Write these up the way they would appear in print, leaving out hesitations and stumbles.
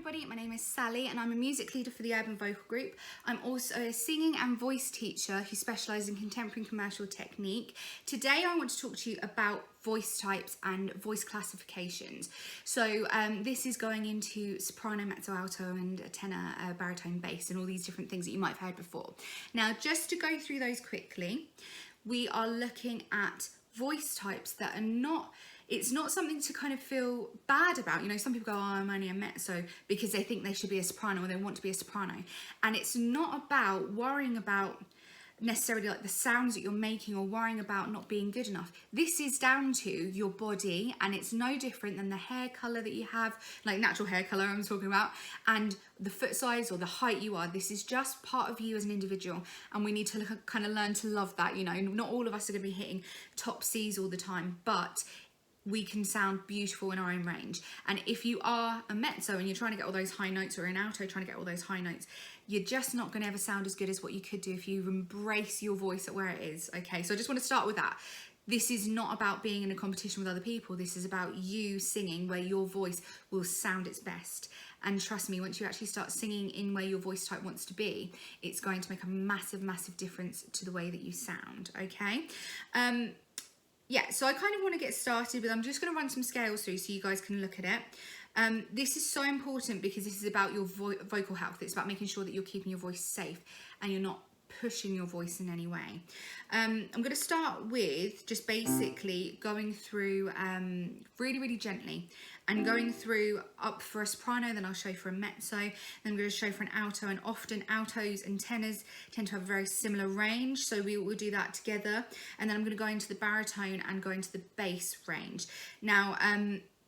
everybody, my name is Sally and I'm a music leader for the Urban Vocal Group. I'm also a singing and voice teacher who specialises in contemporary and commercial technique. Today I want to talk to you about voice types and voice classifications. So this is going into soprano, mezzo, alto and tenor, baritone, bass and all these different things that you might have heard before. Now just to go through those quickly, we are looking at voice types that are not, it's not something to kind of feel bad about. You know, some people go, oh, I'm only a mezzo, because they think they should be a soprano or they want to be a soprano. And it's not about worrying about necessarily like the sounds that you're making or worrying about not being good enough. This is down to your body, and it's no different than the hair colour that you have, like natural hair colour I'm talking about, and the foot size or the height you are. This is just part of you as an individual, and we need to kind of learn to love that. You know, not all of us are going to be hitting top C's all the time, but we can sound beautiful in our own range. And if you are a mezzo and you're trying to get all those high notes, or an alto trying to get all those high notes, you're just not going to ever sound as good as what you could do if you embrace your voice at where it is. Okay, so I just want to start with that. This is not about being in a competition with other people. This is about you singing where your voice will sound its best. And trust me, once you actually start singing in where your voice type wants to be, it's going to make a massive, massive difference to the way that you sound, okay? Yeah, so I kind of want to get started with, I'm just going to run some scales through so you guys can look at it. This is so important because this is about your vocal health. It's about making sure that you're keeping your voice safe and you're not pushing your voice in any way. I'm going to start with just basically going through really, really gently and going through up for a soprano, then I'll show for a mezzo, then I'm going to show for an alto, and often altos and tenors tend to have a very similar range, so we will do that together. And then I'm going to go into the baritone and go into the bass range. Now,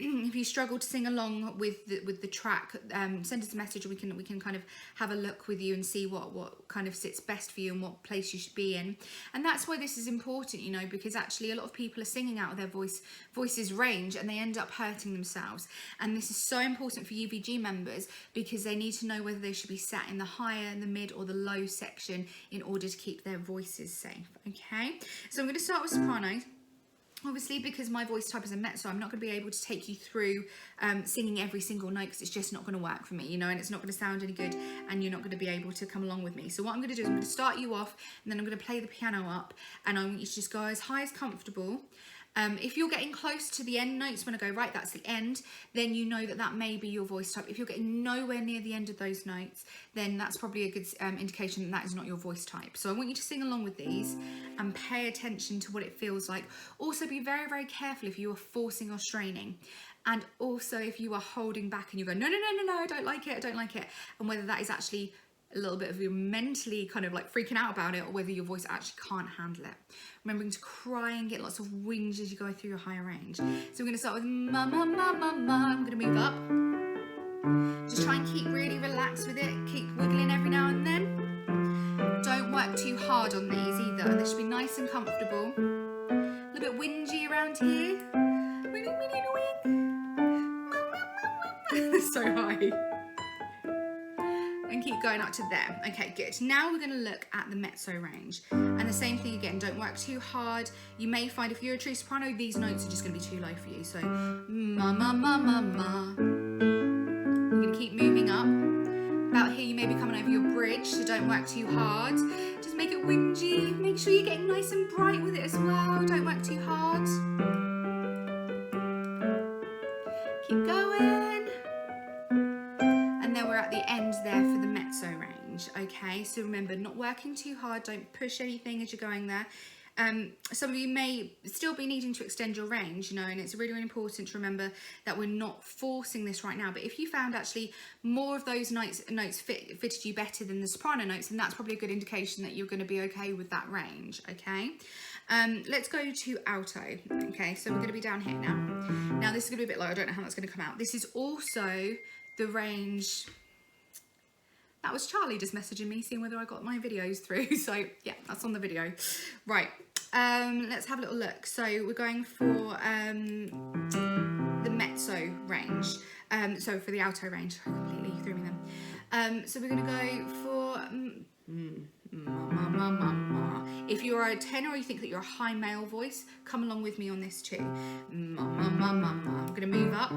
if you struggle to sing along with the track, send us a message. We can kind of have a look with you and see what kind of sits best for you and what place you should be in. And that's why this is important, you know, because actually a lot of people are singing out of their voice's range and they end up hurting themselves. And this is so important for UVG members because they need to know whether they should be sat in the higher, the mid or the low section in order to keep their voices safe. Okay, so I'm going to start with soprano. Obviously, because my voice type is a mezzo, I'm not going to be able to take you through singing every single note because it's just not going to work for me, you know, and it's not going to sound any good and you're not going to be able to come along with me. So what I'm going to do is I'm going to start you off and then I'm going to play the piano up, and I want you to just go as high as comfortable. If you're getting close to the end notes when I go, right, that's the end, then you know that may be your voice type. If you're getting nowhere near the end of those notes, then that's probably a good indication that is not your voice type. So I want you to sing along with these and pay attention to what it feels like. Also be very, very careful if you are forcing or straining. And also if you are holding back and you go, no, I don't like it, and whether that is actually a little bit of you mentally kind of like freaking out about it, or whether your voice actually can't handle it. Remembering to cry and get lots of whinge as you go through your higher range. So we're going to start with ma, ma, ma, ma, ma. I'm going to move up. Just try and keep really relaxed with it. Keep wiggling every now and then. Don't work too hard on these either. They should be nice and comfortable. A little bit whingy around here. That's so high. And keep going up to there. Okay, good. Now we're going to look at the mezzo range. And the same thing again, don't work too hard. You may find if you're a true soprano, these notes are just going to be too low for you. So, ma, ma, ma, ma, ma. You're going to keep moving up. About here, you may be coming over your bridge, so don't work too hard. Just make it whingy. Make sure you're getting nice and bright with it as well. Don't work too hard. Keep going. And then we're at the end there for the mezzo range. Okay, so remember, not working too hard, don't push anything as you're going there. Some of you may still be needing to extend your range, you know, and it's really, really important to remember that we're not forcing this right now. But if you found actually more of those notes fitted you better than the soprano notes, then that's probably a good indication that you're going to be okay with that range, okay? Let's go to alto. Okay, so we're going to be down here now. Now this is going to be a bit low, I don't know how that's going to come out. This is also the range. That was Charlie just messaging me, seeing whether I got my videos through. So yeah, that's on the video. Right, let's have a little look. So we're going for the mezzo range. So for the alto range, I completely threw me them. So we're gonna go for ma, ma, ma, ma. If you're a tenor or you think that you're a high male voice, come along with me on this too. Ma, ma, ma, ma, ma. I'm gonna move up.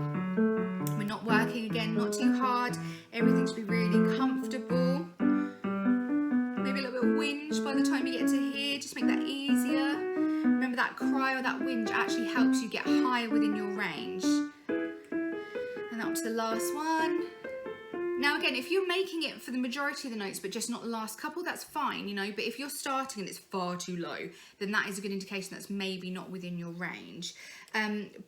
We're not working again, not too hard. everything should be really comfortable. Maybe a little bit of whinge by the time you get to here, just make that easier. Remember that cry or that whinge actually helps you get higher within your range. And up to the last one. Now again, if you're making it for the majority of the notes but just not the last couple, that's fine, you know, but if you're starting and it's far too low, then that is a good indication that's maybe not within your range.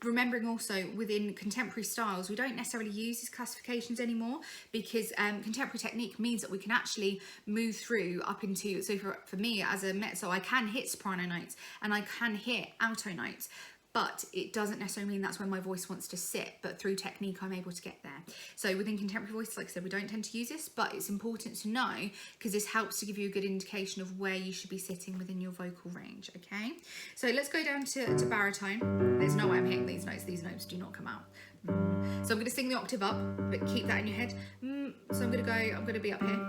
Remembering also within contemporary styles, we don't necessarily use these classifications anymore because contemporary technique means that we can actually move through up into, so for me as a mezzo, I can hit soprano notes and I can hit alto notes, but it doesn't necessarily mean that's where my voice wants to sit, but through technique I'm able to get there. So within contemporary voice, like I said, we don't tend to use this, but it's important to know because this helps to give you a good indication of where you should be sitting within your vocal range, okay? So let's go down to baritone. There's no way I'm hitting these notes do not come out. So I'm gonna sing the octave up, but keep that in your head. So I'm gonna be up here.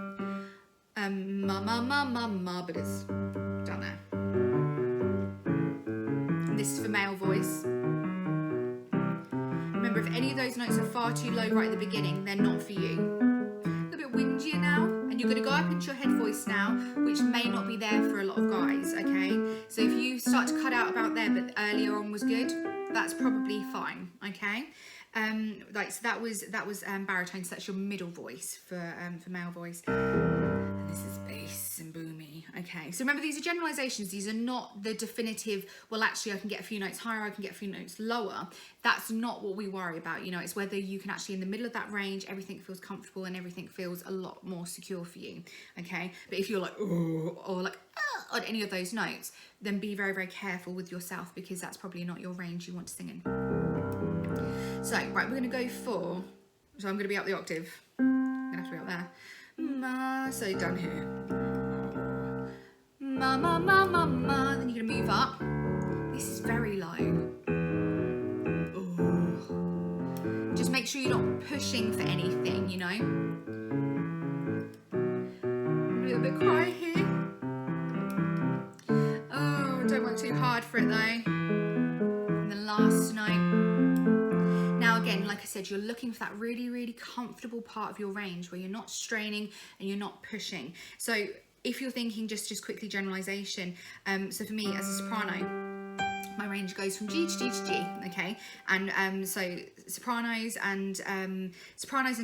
Ma, ma, ma, ma, ma, but it's down there. This is for male voice. Remember, if any of those notes are far too low right at the beginning, they're not for you. A little bit windier now, and you're going to go up into your head voice now, which may not be there for a lot of guys, okay? So if you start to cut out about there, but earlier on was good, that's probably fine, okay? So that was baritone, so that's your middle voice for male voice. And this is bass and boomy. Okay, so remember, these are generalizations. These are not the definitive, well, actually I can get a few notes higher, I can get a few notes lower. That's not what we worry about, you know. It's whether you can actually, in the middle of that range, everything feels comfortable and everything feels a lot more secure for you, okay? But if you're like, oh, or like, on any of those notes, then be very, very careful with yourself because that's probably not your range you want to sing in. So, right, we're gonna go for, so I'm gonna be up the octave. I'm gonna have to be up there. Ma, so down here. Ma, ma, ma, ma, ma. Then you're gonna move up. This is very low. Ooh. Just make sure you're not pushing for anything, you know. A little bit quiet here. Oh, don't work too hard for it though. And the last note. Now again, like I said, you're looking for that really, really comfortable part of your range where you're not straining and you're not pushing. So if you're thinking just quickly generalization, so for me as a soprano, my range goes from G to G to G, okay? And so sopranos and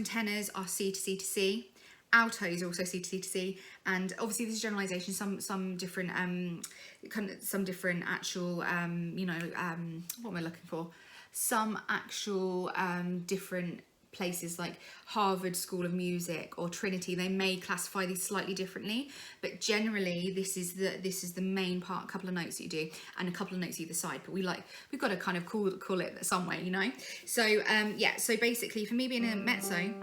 tenors are C to C to C. Altos are also C to C to C, and obviously this is generalization. Some different some different actual what am I looking for? Some actual different places like Harvard School of Music or Trinity, they may classify these slightly differently, but generally this is the main part, a couple of notes that you do and a couple of notes either side, but we've got to kind of call it some way, you know. So yeah, so basically for me being a mezzo,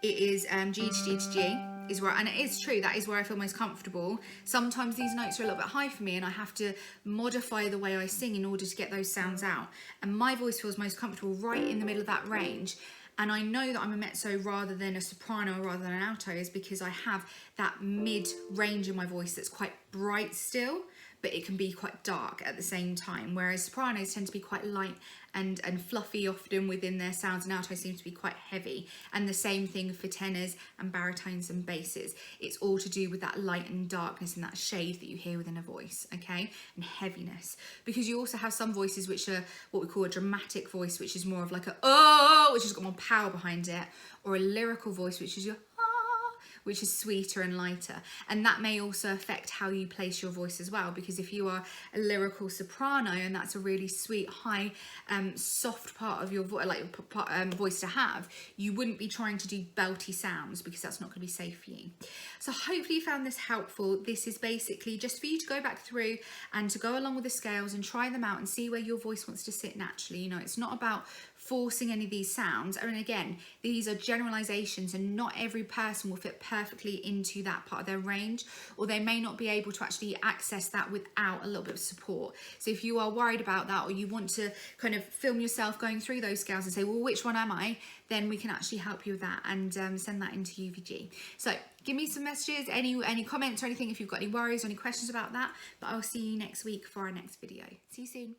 it is G to G to G is where, and it is true, that is where I feel most comfortable. Sometimes these notes are a little bit high for me and I have to modify the way I sing in order to get those sounds out, and my voice feels most comfortable right in the middle of that range. And I know that I'm a mezzo rather than a soprano, rather than an alto, is because I have that mid range in my voice that's quite bright still, but it can be quite dark at the same time. Whereas sopranos tend to be quite light and fluffy often within their sounds, and altos seem to be quite heavy. And the same thing for tenors and baritones and basses. It's all to do with that light and darkness and that shade that you hear within a voice, okay? And heaviness. Because you also have some voices which are what we call a dramatic voice, which is more of like a oh, which has got more power behind it, or a lyrical voice, which is your which is sweeter and lighter, and that may also affect how you place your voice as well, because if you are a lyrical soprano and that's a really sweet, high, soft part of your voice to have, you wouldn't be trying to do belty sounds because that's not going to be safe for you. So hopefully you found this helpful. This is basically just for you to go back through and to go along with the scales and try them out and see where your voice wants to sit naturally. You know, it's not about forcing any of these sounds. I mean, again, these are generalizations and not every person will fit perfectly into that part of their range, or they may not be able to actually access that without a little bit of support. So if you are worried about that, or you want to kind of film yourself going through those scales and say, well, which one am I? Then we can actually help you with that and send that into UVG. So give me some messages, any comments or anything if you've got any worries or any questions about that. But I'll see you next week for our next video. See you soon.